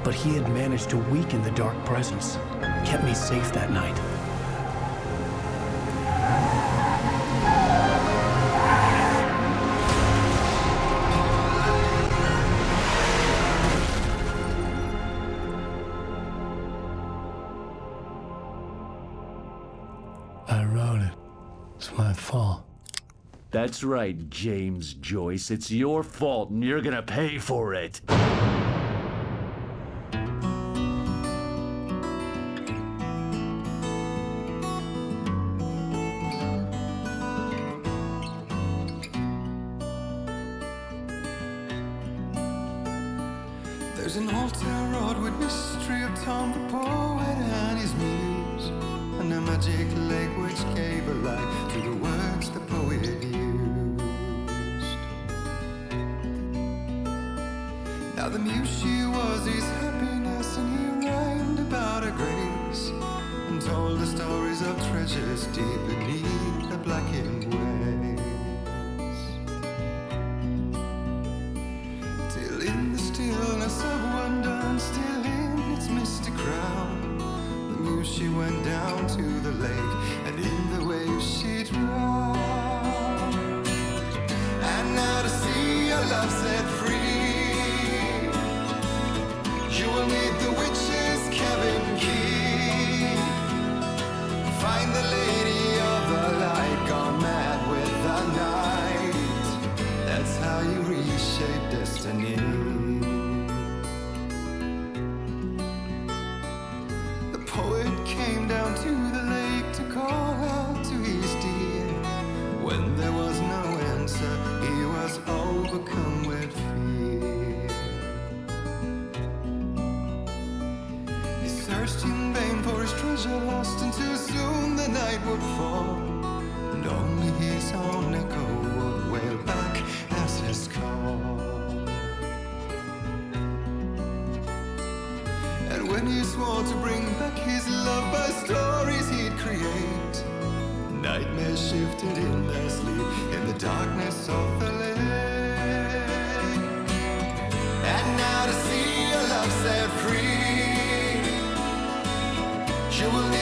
But he had managed to weaken the dark presence, kept me safe that night. I wrote it. It's my fault. That's right, James Joyce. It's your fault, and you're gonna pay for it. There's an old town road with mystery of Tom the poet and his muse, and a magic lake which gave a light to the words the poet used. Now the muse she was his happiness, and he rhymed about her grace, and told the stories of treasures deep beneath the blackened waves. Till in the stillness of wonder, and still in its misty crown, the muse she went down to the lake, and in the waves she drowned. And now to see your love set free, you will need the witch's cabin key. Find the lady of the light, gone mad with the night. That's how you reshape destiny. The poet came down to the lake to call out to his dear. When there was no answer, he was overcome with fear. He searched in vain for his treasure lost, and too soon the night would fall, and only his own echo would wail back as his call. And when he swore to bring back his love by stories he'd create, nightmares shifted in their sleep in the darkness of the lake. And now to see your love set free, you will need